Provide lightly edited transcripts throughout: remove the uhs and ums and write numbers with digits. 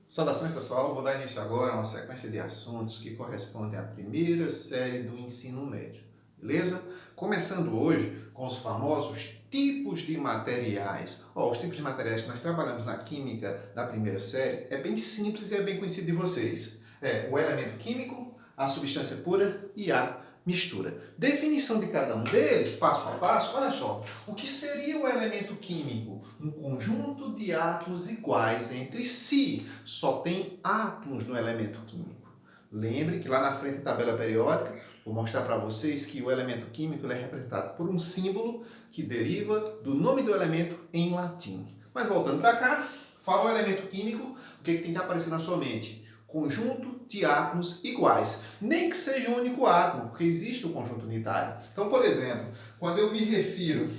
Saudações, pessoal. Vou dar início agora a uma sequência de assuntos que correspondem à primeira série do ensino médio, beleza? Começando hoje com os famosos tipos de materiais. Os tipos de materiais que nós trabalhamos na química da primeira série é bem simples e é bem conhecido de vocês. É o elemento químico, a substância pura e a mistura. Definição de cada um deles, passo a passo, olha só. O que seria o elemento químico? Um conjunto de átomos iguais entre si. Só tem átomos no elemento químico. Lembre que lá na frente da tabela periódica, vou mostrar para vocês que o elemento químico é representado por um símbolo que deriva do nome do elemento em latim. Mas voltando para cá, fala o elemento químico, o que tem que aparecer na sua mente? Conjunto de átomos iguais. Nem que seja um único átomo, porque existe o conjunto unitário. Então, por exemplo, quando eu me refiro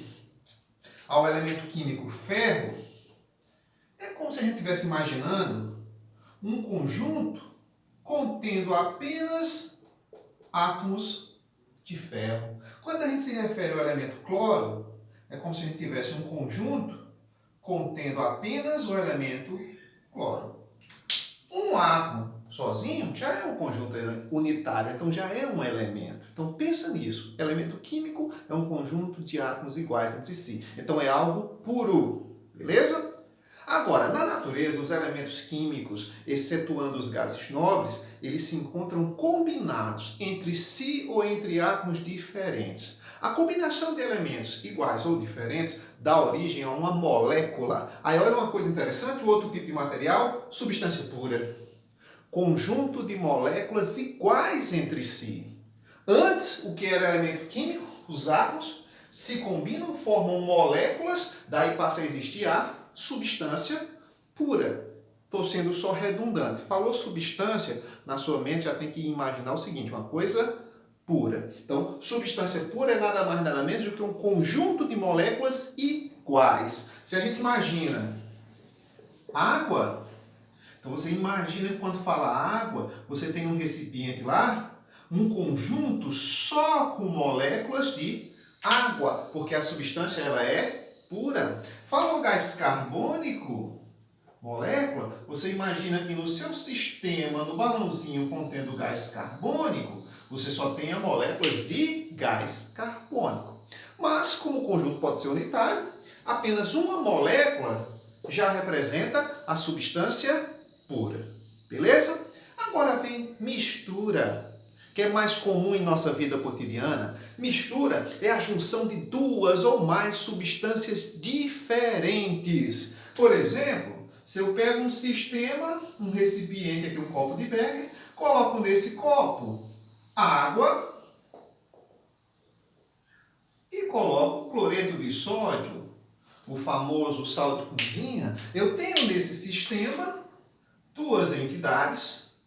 ao elemento químico ferro, é como se a gente estivesse imaginando um conjunto contendo apenas átomos de ferro. Quando a gente se refere ao elemento cloro, é como se a gente tivesse um conjunto contendo apenas o elemento cloro. Um átomo sozinho já é um conjunto unitário, então já é um elemento. Então pensa nisso. Elemento químico é um conjunto de átomos iguais entre si. Então é algo puro, beleza? Agora, na natureza, os elementos químicos, excetuando os gases nobres, eles se encontram combinados entre si ou entre átomos diferentes. A combinação de elementos iguais ou diferentes dá origem a uma molécula. Aí olha uma coisa interessante, o outro tipo de material, substância pura. Conjunto de moléculas iguais entre si. Antes, o que era elemento químico, os átomos, se combinam, formam moléculas, daí passa a existir a substância pura. Estou sendo só redundante. Falou substância, na sua mente já tem que imaginar o seguinte, uma coisa pura. Então, substância pura é nada mais nada menos do que um conjunto de moléculas iguais. Se a gente imagina água, então você imagina que quando fala água, você tem um recipiente lá, um conjunto só com moléculas de água, porque a substância ela é pura. Fala um gás carbônico, molécula, você imagina que no seu sistema, no balãozinho contendo gás carbônico, você só tenha moléculas de gás carbônico. Mas, como o conjunto pode ser unitário, apenas uma molécula já representa a substância pura. Beleza? Agora vem mistura, que é mais comum em nossa vida cotidiana. Mistura é a junção de duas ou mais substâncias diferentes. Por exemplo, se eu pego um sistema, um recipiente aqui, um copo de Becker, coloco nesse copo água e coloco cloreto de sódio, o famoso sal de cozinha, eu tenho nesse sistema duas entidades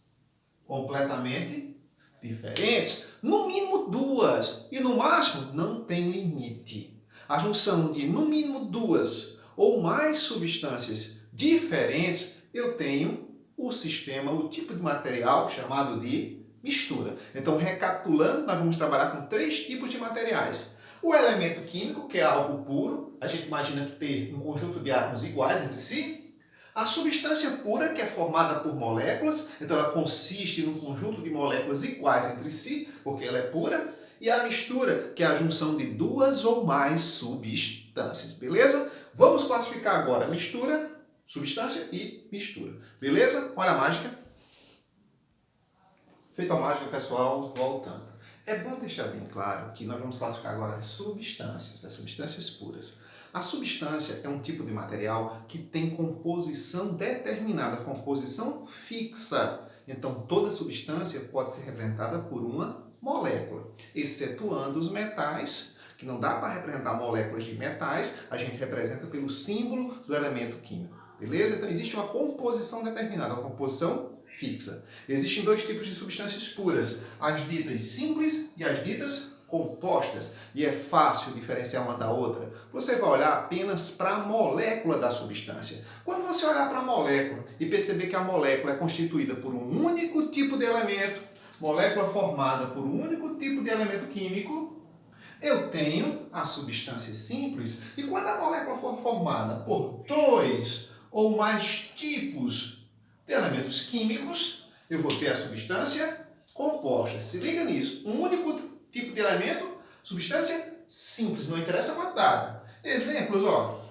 completamente diferentes, no mínimo duas, e no máximo não tem limite. A junção de no mínimo duas ou mais substâncias diferentes, eu tenho o sistema, o tipo de material chamado de mistura. Então, recapitulando, nós vamos trabalhar com três tipos de materiais. O elemento químico, que é algo puro, a gente imagina que tem um conjunto de átomos iguais entre si. A substância pura, que é formada por moléculas, então ela consiste num conjunto de moléculas iguais entre si, porque ela é pura. E a mistura, que é a junção de duas ou mais substâncias, beleza? Vamos classificar agora mistura, substância e mistura, beleza? Olha a mágica. Feita a mágica, pessoal, voltando. É bom deixar bem claro que nós vamos classificar agora as substâncias puras. A substância é um tipo de material que tem composição determinada, composição fixa. Então, toda substância pode ser representada por uma molécula, excetuando os metais, que não dá para representar moléculas de metais, a gente representa pelo símbolo do elemento químico. Beleza? Então, existe uma composição determinada, uma composição fixa. Existem dois tipos de substâncias puras, as ditas simples e as ditas compostas, e é fácil diferenciar uma da outra. Você vai olhar apenas para a molécula da substância. Quando você olhar para a molécula e perceber que a molécula é constituída por um único tipo de elemento, molécula formada por um único tipo de elemento químico, eu tenho a substância simples, e quando a molécula for formada por dois ou mais tipos de elemento elementos químicos, eu vou ter a substância composta. Se liga nisso. Um único tipo de elemento, substância simples, não interessa a quantidade. Exemplos, ó.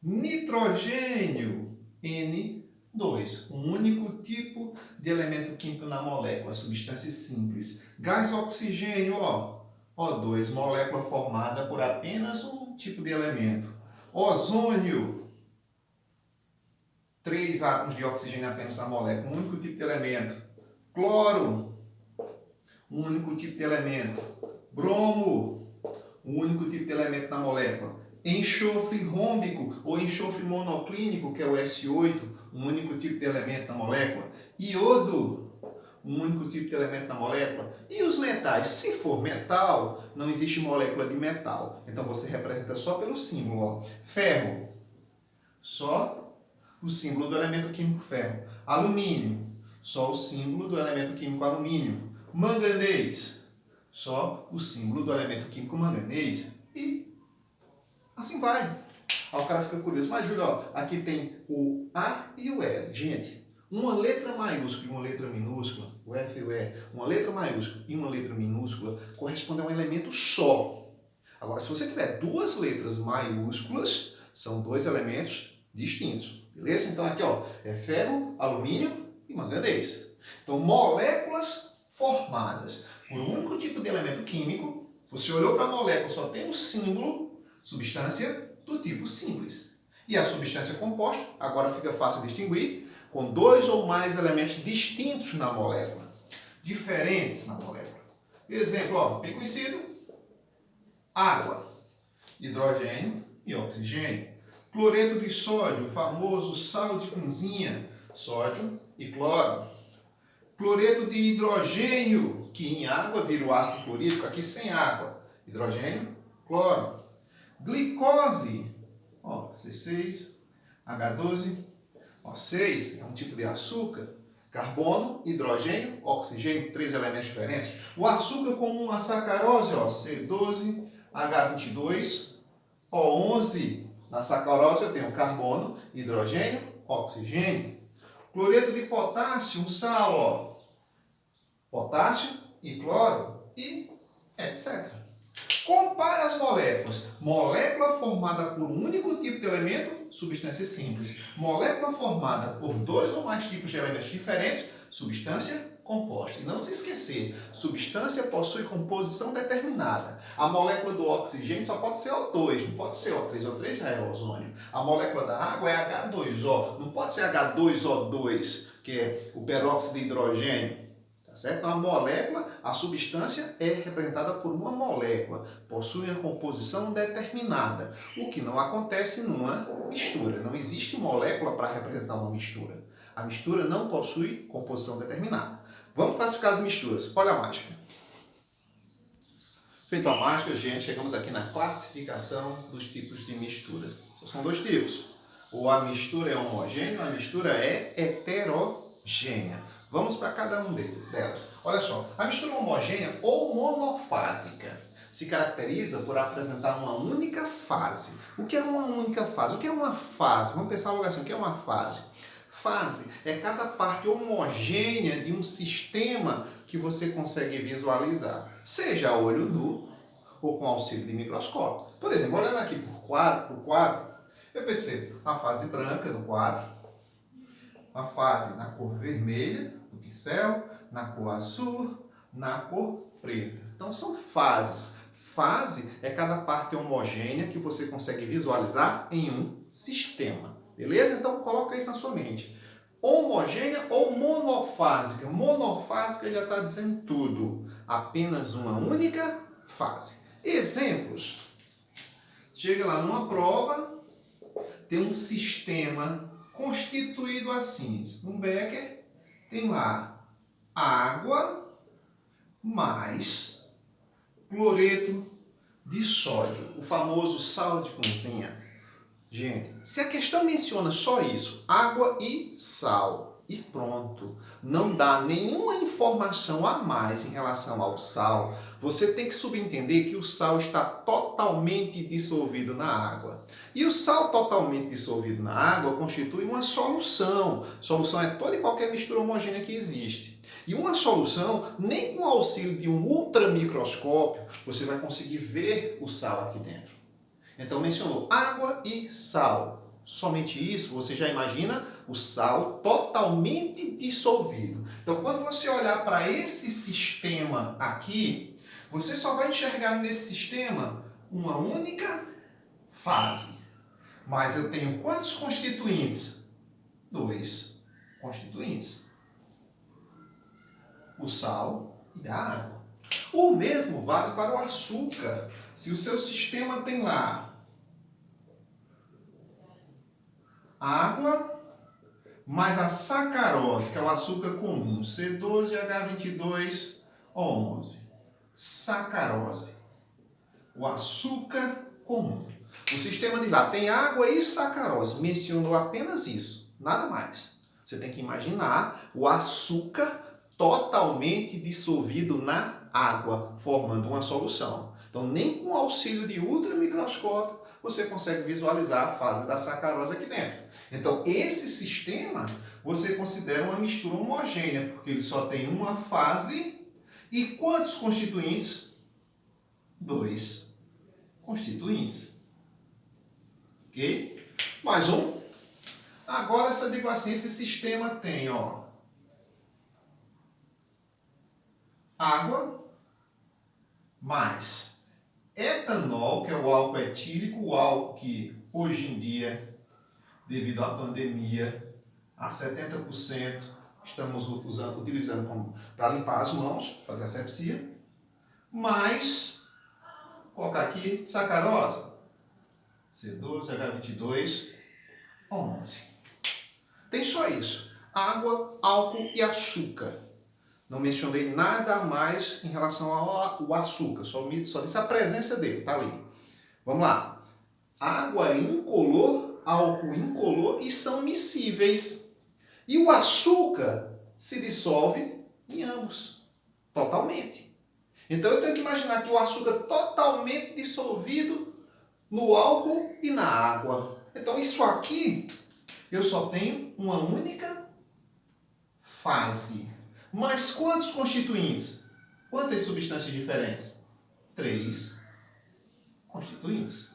Nitrogênio, N2. Um único tipo de elemento químico na molécula, substância simples. Gás oxigênio, ó. O2, molécula formada por apenas um tipo de elemento. Ozônio, 3 átomos de oxigênio apenas na molécula, um único tipo de elemento. Cloro, um único tipo de elemento. Bromo, um único tipo de elemento na molécula. Enxofre rômbico ou enxofre monoclínico, que é o S8, um único tipo de elemento na molécula. Iodo, um único tipo de elemento na molécula. E os metais? Se for metal, não existe molécula de metal. Então você representa só pelo símbolo. Ó. Ferro, só o símbolo do elemento químico ferro. Alumínio, só o símbolo do elemento químico alumínio. Manganês, só o símbolo do elemento químico manganês. E assim vai. Aí o cara fica curioso. Mas, Júlio, ó, aqui tem o A e o L. Gente, uma letra maiúscula e uma letra minúscula, o F e o E, uma letra maiúscula e uma letra minúscula correspondem a um elemento só. Agora, se você tiver duas letras maiúsculas, são dois elementos distintos. Beleza? Então aqui, ó, é ferro, alumínio e manganês. Então, moléculas formadas por um único tipo de elemento químico. Você olhou para a molécula, só tem um símbolo, substância do tipo simples. E a substância composta, agora fica fácil distinguir, com dois ou mais elementos distintos na molécula, diferentes na molécula. Exemplo, ó, bem conhecido, água, hidrogênio e oxigênio. Cloreto de sódio, o famoso sal de cozinha, sódio e cloro. Cloreto de hidrogênio, que em água vira o ácido clorídrico, aqui sem água, hidrogênio, cloro. Glicose, ó, C6, H12, O6, é um tipo de açúcar. Carbono, hidrogênio, oxigênio, três elementos diferentes. O açúcar comum, a sacarose, ó, C12, H22, O11. Na sacarose eu tenho carbono, hidrogênio, oxigênio. Cloreto de potássio, um sal, ó, potássio e cloro e etc. Compare as moléculas. Molécula formada por um único tipo de elemento, substância simples. Molécula formada por dois ou mais tipos de elementos diferentes, substância composta. E não se esquecer, substância possui composição determinada. A molécula do oxigênio só pode ser O2, não pode ser O3. O3 já é ozônio. A molécula da água é H2O, não pode ser H2O2, que é o peróxido de hidrogênio. Certo? Então, a molécula, a substância é representada por uma molécula, possui uma composição determinada, o que não acontece numa mistura. Não existe molécula para representar uma mistura. A mistura não possui composição determinada. Vamos classificar as misturas. Olha a mágica. Feito a mágica, gente, chegamos aqui na classificação dos tipos de misturas. São dois tipos. Ou a mistura é homogênea, ou a mistura é heterogênea. Vamos para cada um delas. Olha só, a mistura homogênea ou monofásica se caracteriza por apresentar uma única fase. O que é uma única fase? O que é uma fase? Vamos pensar logo assim, o que é uma fase? Fase é cada parte homogênea de um sistema que você consegue visualizar, seja a olho nu ou com auxílio de microscópio. Por exemplo, olhando aqui por quadro, eu percebo a fase branca do quadro, a fase na cor vermelha do pincel, na cor azul, na cor preta. Então são fases. Fase é cada parte homogênea que você consegue visualizar em um sistema. Beleza? Então coloca isso na sua mente. Homogênea ou monofásica? Monofásica já está dizendo tudo. Apenas uma única fase. Exemplos. Chega lá numa prova, tem um sistema constituído assim. No Becker tem lá água mais cloreto de sódio, o famoso sal de cozinha. Gente, se a questão menciona só isso, água e sal, e pronto. Não dá nenhuma informação a mais em relação ao sal. Você tem que subentender que o sal está totalmente dissolvido na água. E o sal totalmente dissolvido na água constitui uma solução. Solução é toda e qualquer mistura homogênea que existe. E uma solução, nem com o auxílio de um ultramicroscópio, você vai conseguir ver o sal aqui dentro. Então mencionou água e sal. Somente isso, você já imagina o sal totalmente dissolvido. Então, quando você olhar para esse sistema aqui, você só vai enxergar nesse sistema uma única fase. Mas eu tenho quantos constituintes? 2 constituintes. O sal e a água. O mesmo vale para o açúcar. Se o seu sistema tem lá água mais a sacarose, que é o açúcar comum, C12H22O11. Sacarose, o açúcar comum. O sistema de lá tem água e sacarose. Mencionou apenas isso, nada mais. Você tem que imaginar o açúcar totalmente dissolvido na água, formando uma solução. Então, nem com o auxílio de ultramicroscópio você consegue visualizar a fase da sacarose aqui dentro. Então, esse sistema você considera uma mistura homogênea, porque ele só tem uma fase e quantos constituintes? 2 constituintes. Ok? Mais um. Agora, se eu digo assim, esse sistema tem, água mais etanol, que é o álcool etílico, o álcool que hoje em dia, devido à pandemia, a 70% estamos utilizando para limpar as mãos, fazer asepsia, mais, colocar aqui, sacarose, C12H22O11. Tem só isso, água, álcool e açúcar. Não mencionei nada a mais em relação ao açúcar, só disse a presença dele, tá ali. Vamos lá. Água incolor, álcool incolor e são miscíveis. E o açúcar se dissolve em ambos, totalmente. Então eu tenho que imaginar que o açúcar totalmente dissolvido no álcool e na água. Então isso aqui, eu só tenho uma única fase. Mas quantos constituintes? Quantas substâncias diferentes? 3 constituintes.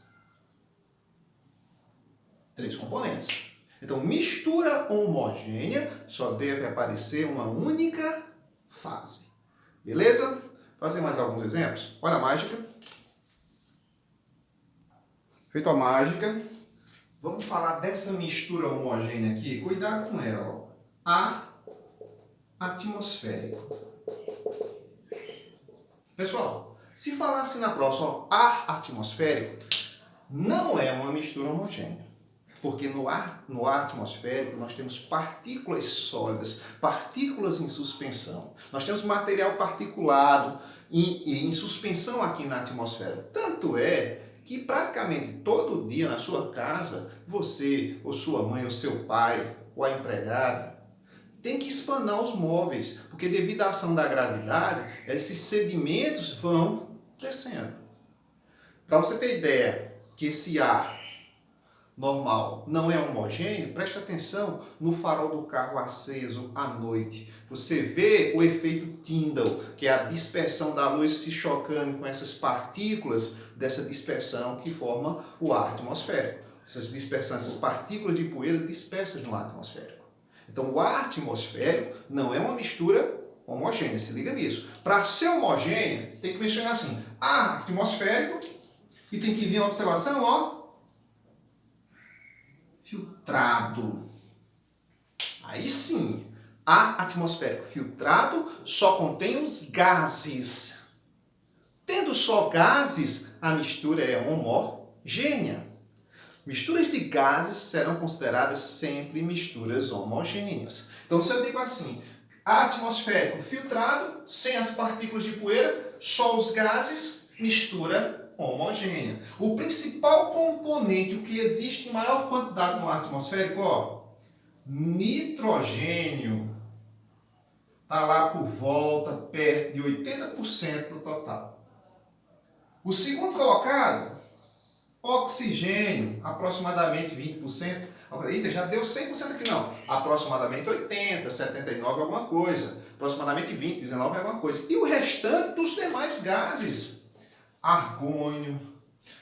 3 componentes. Então, mistura homogênea só deve aparecer uma única fase. Beleza? Fazer mais alguns exemplos? Olha a mágica. Feito a mágica, vamos falar dessa mistura homogênea aqui. Cuidado com ela. Ar atmosférico. Pessoal, se falasse na prova ar atmosférico, não é uma mistura homogênea. Porque no ar atmosférico nós temos partículas sólidas, partículas em suspensão. Nós temos material particulado em suspensão aqui na atmosfera. Tanto é que praticamente todo dia na sua casa, você, ou sua mãe, ou seu pai, ou a empregada, tem que espanar os móveis, porque devido à ação da gravidade, esses sedimentos vão descendo. Para você ter ideia que esse ar normal não é homogêneo, preste atenção no farol do carro aceso à noite. Você vê o efeito Tyndall, que é a dispersão da luz se chocando com essas partículas dessa dispersão que forma o ar atmosférico. Essas partículas de poeira dispersas no ar atmosférico. Então, o ar atmosférico não é uma mistura homogênea, se liga nisso. Para ser homogênea, tem que mencionar assim, ar atmosférico, e tem que vir a observação, filtrado. Aí sim, ar atmosférico filtrado só contém os gases. Tendo só gases, a mistura é homogênea. Misturas de gases serão consideradas sempre misturas homogêneas. Então, se eu digo assim, ar atmosférico filtrado, sem as partículas de poeira, só os gases, mistura homogênea. O principal componente, o que existe em maior quantidade no ar atmosférico, nitrogênio está lá por volta, perto de 80% do total. O segundo colocado, oxigênio, aproximadamente 20%. Agora, eita, já deu 100% aqui não. Aproximadamente 80, 79, alguma coisa. Aproximadamente 20, 19, alguma coisa. E o restante dos demais gases. Argônio,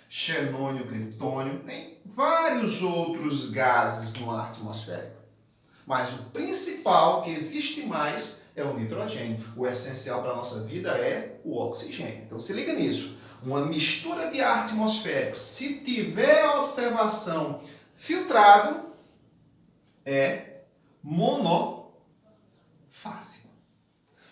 xenônio, criptônio. Tem vários outros gases no ar atmosférico. Mas o principal, que existe mais, é o nitrogênio. O essencial para a nossa vida é o oxigênio. Então se liga nisso. Uma mistura de ar atmosférico, se tiver a observação filtrado, é monofásico.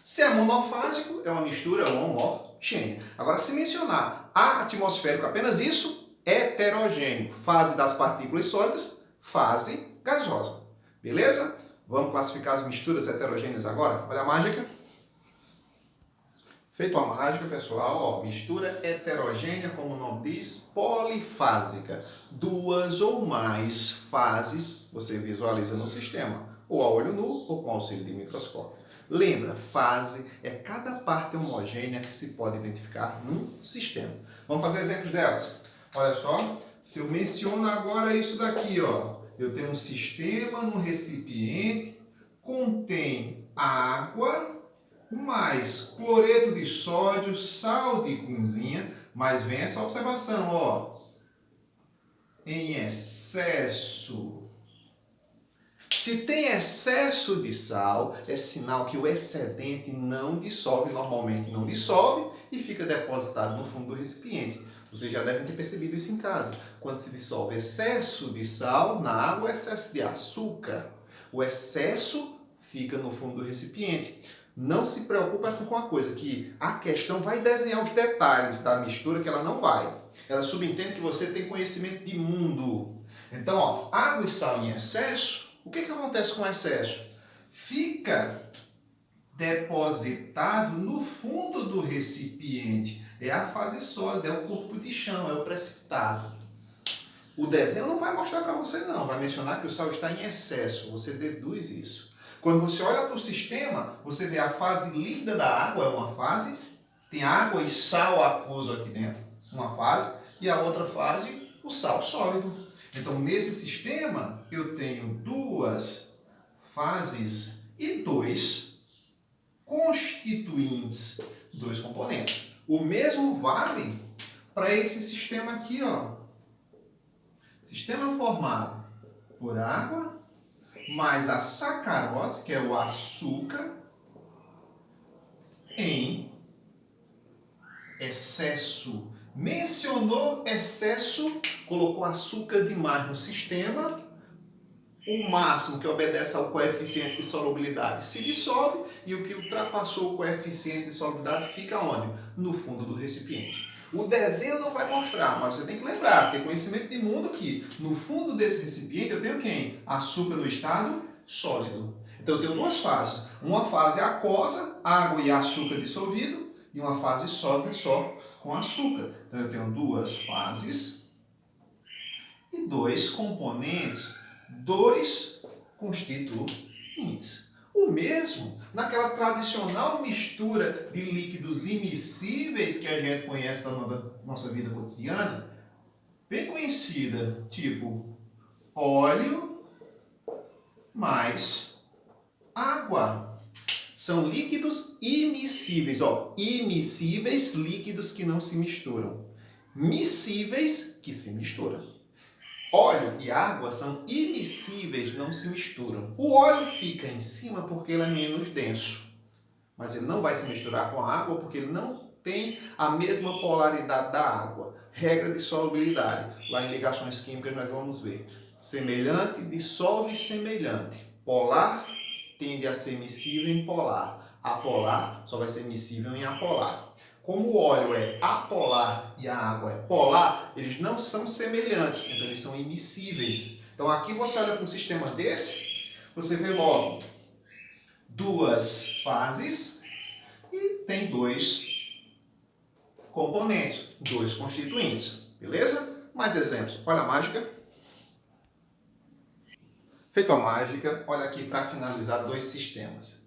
Se é monofásico, é uma mistura homogênea. Agora, se mencionar ar atmosférico apenas isso, heterogêneo. Fase das partículas sólidas, fase gasosa. Beleza? Vamos classificar as misturas heterogêneas agora? Olha a mágica. Feito a mágica, pessoal, ó, mistura heterogênea, como o nome diz, polifásica. Duas ou mais fases você visualiza no sistema, ou a olho nu ou com auxílio de microscópio. Lembra, fase é cada parte homogênea que se pode identificar num sistema. Vamos fazer exemplos delas. Olha só, se eu menciono agora isso daqui, ó, eu tenho um sistema no recipiente, contém água, mais cloreto de sódio, sal de cozinha, mas vem essa observação, ó, em excesso. Se tem excesso de sal, é sinal que o excedente não dissolve, normalmente não dissolve, e fica depositado no fundo do recipiente. Vocês já devem ter percebido isso em casa. Quando se dissolve excesso de sal na água, excesso de açúcar. O excesso fica no fundo do recipiente. Não se preocupe assim com uma coisa, que a questão vai desenhar os detalhes da mistura, que ela não vai. Ela subentende que você tem conhecimento de mundo. Então, ó, água e sal em excesso, o que acontece com o excesso? Fica depositado no fundo do recipiente. É a fase sólida, é o corpo de chão, é o precipitado. O desenho não vai mostrar para você não, vai mencionar que o sal está em excesso, você deduz isso. Quando você olha para o sistema, você vê a fase líquida da água, é uma fase, tem água e sal aquoso aqui dentro, uma fase, e a outra fase, o sal sólido. Então, nesse sistema, eu tenho duas fases e dois constituintes, dois componentes. O mesmo vale para esse sistema aqui, ó. Sistema formado por água mais a sacarose, que é o açúcar, em excesso. Mencionou excesso, colocou açúcar demais no sistema, o máximo que obedece ao coeficiente de solubilidade se dissolve e o que ultrapassou o coeficiente de solubilidade fica onde? No fundo do recipiente. O desenho não vai mostrar, mas você tem que lembrar, ter conhecimento de mundo que no fundo desse recipiente eu tenho quem? Açúcar no estado sólido. Então eu tenho duas fases. Uma fase aquosa, água e açúcar dissolvido, e uma fase sólida só com açúcar. Então eu tenho duas fases e dois componentes, dois constituintes. O mesmo naquela tradicional mistura de líquidos immiscíveis que a gente conhece da nossa vida cotidiana, bem conhecida, tipo óleo mais água. São líquidos immiscíveis, ó, immiscíveis, líquidos que não se misturam. Miscíveis, que se misturam. Óleo e água são immiscíveis, não se misturam. O óleo fica em cima porque ele é menos denso, mas ele não vai se misturar com a água porque ele não tem a mesma polaridade da água. Regra de solubilidade. Lá em ligações químicas nós vamos ver. Semelhante dissolve semelhante. Polar tende a ser miscível em polar. Apolar só vai ser miscível em apolar. Como o óleo é apolar e a água é polar, eles não são semelhantes, então eles são immiscíveis. Então aqui você olha para um sistema desse, você vê logo duas fases e tem dois componentes, dois constituintes, beleza? Mais exemplos, olha a mágica. Feito a mágica, olha aqui para finalizar dois sistemas.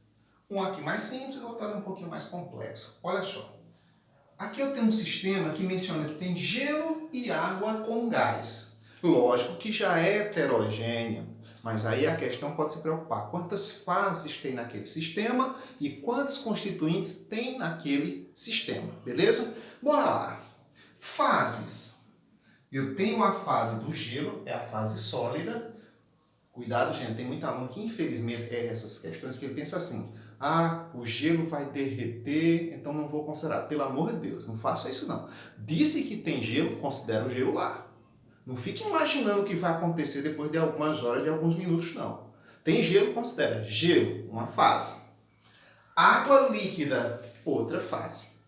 Um aqui mais simples, outro ali um pouquinho mais complexo. Olha só. Aqui eu tenho um sistema que menciona que tem gelo e água com gás. Lógico que já é heterogêneo, mas aí a questão pode se preocupar. Quantas fases tem naquele sistema e quantos constituintes tem naquele sistema, beleza? Bora lá. Fases. Eu tenho a fase do gelo, é a fase sólida. Cuidado, gente, tem muito aluno que infelizmente erra essas questões, porque ele pensa assim: ah, o gelo vai derreter, então não vou considerar. Pelo amor de Deus, não faça isso não. Disse que tem gelo, considera o gelo lá. Não fique imaginando o que vai acontecer depois de algumas horas, de alguns minutos, não. Tem gelo, considera. Gelo, uma fase. Água líquida, outra fase.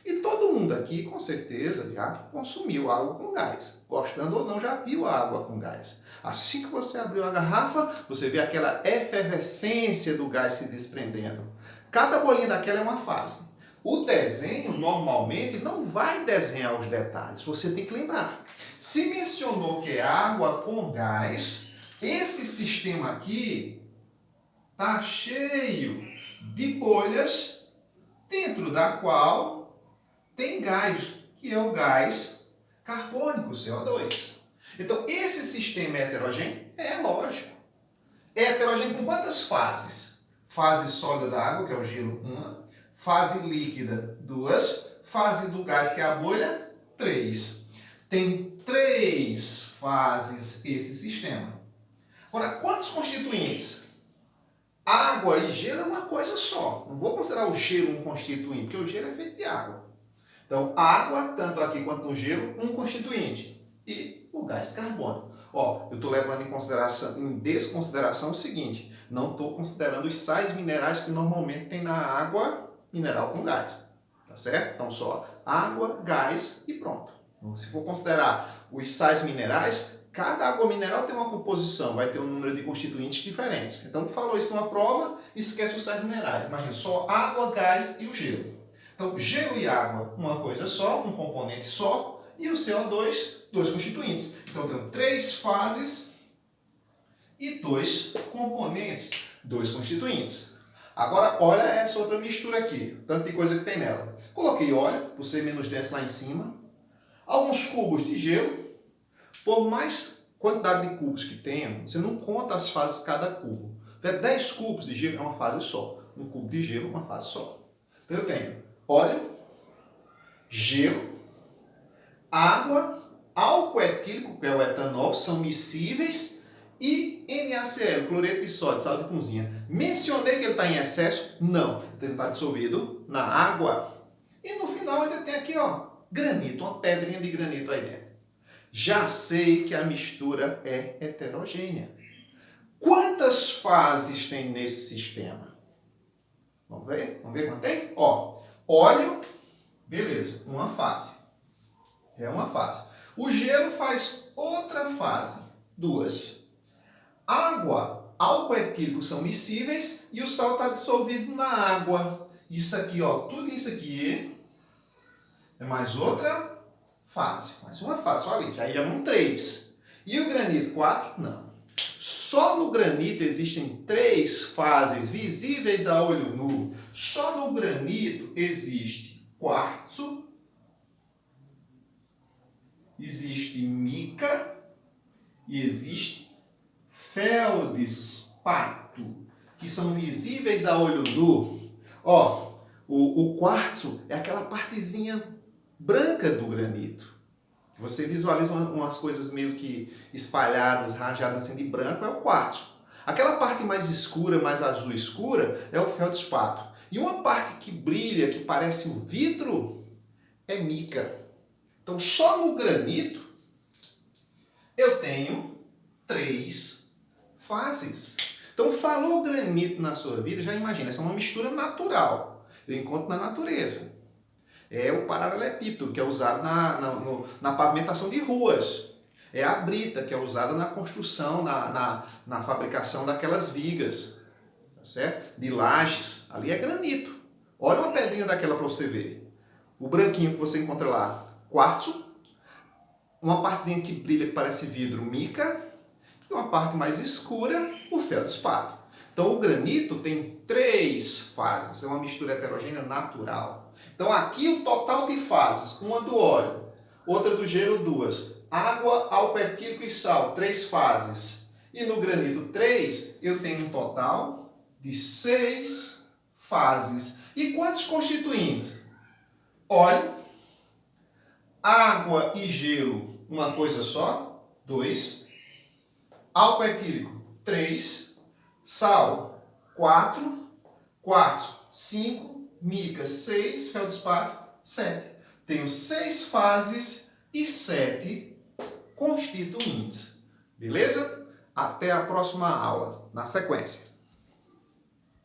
E todo mundo aqui, com certeza, já consumiu água com gás. Gostando ou não, já viu água com gás. Assim que você abriu a garrafa, você vê aquela efervescência do gás se desprendendo. Cada bolinha daquela é uma fase. O desenho, normalmente, não vai desenhar os detalhes. Você tem que lembrar. Se mencionou que é água com gás, esse sistema aqui está cheio de bolhas, dentro da qual tem gás, que é o gás carbônico, CO2. Então, esse sistema é heterogêneo? É lógico. É heterogêneo com quantas fases? Fase sólida da água, que é o gelo, 1. Fase líquida, 2. Fase do gás, que é a bolha, 3. Tem 3 fases esse sistema. Agora, quantos constituintes? Água e gelo é uma coisa só. Não vou considerar o gelo um constituinte, porque o gelo é feito de água. Então, água, tanto aqui quanto no gelo, um constituinte. E o gás carbônico. Ó, eu estou levando em desconsideração o seguinte: não estou considerando os sais minerais que normalmente tem na água mineral com gás. Tá certo? Então, só água, gás e pronto. Se for considerar os sais minerais, cada água mineral tem uma composição, vai ter um número de constituintes diferentes. Então, falou isso numa prova, esquece os sais minerais. Imagina, só água, gás e o gelo. Então, gelo e água, uma coisa só, um componente só, e o CO2, 2 constituintes. Então, eu tenho 3 fases e 2 componentes, 2 constituintes. Agora, olha essa outra mistura aqui, tanto de coisa que tem nela. Coloquei óleo, por ser menos denso lá em cima, alguns cubos de gelo. Por mais quantidade de cubos que tenha, você não conta as fases de cada cubo. Se tiver 10 cubos de gelo, é uma fase só. Um cubo de gelo, uma fase só. Então, eu tenho óleo, gelo, água, álcool etílico, que é o etanol, são miscíveis, e NaCl, cloreto de sódio, sal de cozinha. Mencionei que ele está em excesso? Não. Então, ele está dissolvido na água. E no final ainda tem aqui, ó, granito, uma pedrinha de granito aí dentro. Já sei que a mistura é heterogênea. Quantas fases tem nesse sistema? Vamos ver? Vamos ver quanto tem? Ó, óleo, beleza, uma fase. É uma fase. O gelo faz outra fase, 2. Água, álcool etílico são miscíveis e o sal está dissolvido na água. Isso aqui, ó, tudo isso aqui é mais outra fase. Mais uma fase, só ali. Já vão 3. E o granito, 4? Não. Só no granito existem 3 fases visíveis a olho nu. Só no granito existe quartzo, existe mica e existe feldespato, que são visíveis a olho nu. Ó, o quartzo é aquela partezinha branca do granito. Você visualiza umas coisas meio que espalhadas, rajadas assim de branco, é o quartzo. Aquela parte mais escura, mais azul escura, é o feldespato. E uma parte que brilha, que parece um vidro, é mica. Então, só no granito, eu tenho 3 fases. Então, falou granito na sua vida, já imagina, essa é uma mistura natural. Eu encontro na natureza. É o paralelepípedo, que é usado na pavimentação de ruas. É a brita, que é usada na construção, na fabricação daquelas vigas, tá certo? De lajes. Ali é granito. Olha uma pedrinha daquela para você ver. O branquinho que você encontra lá, quartzo. Uma partezinha que brilha, que parece vidro, mica. e uma parte mais escura, o feldespato. Então, o granito tem 3 fases, é uma mistura heterogênea natural. Então, aqui o total de fases, uma do óleo, outra do gelo, 2. Água, álcool etílico e sal, 3 fases. E no granito 3, eu tenho um total de 6 fases. E quantos constituintes? Óleo, água e gelo, uma coisa só, 2. Álcool etílico, 3. Sal, 4. Quartzo, 5. Mica, 6. Feldespato, 7. Tenho 6 fases e 7 constituintes. Beleza? Até a próxima aula, na sequência.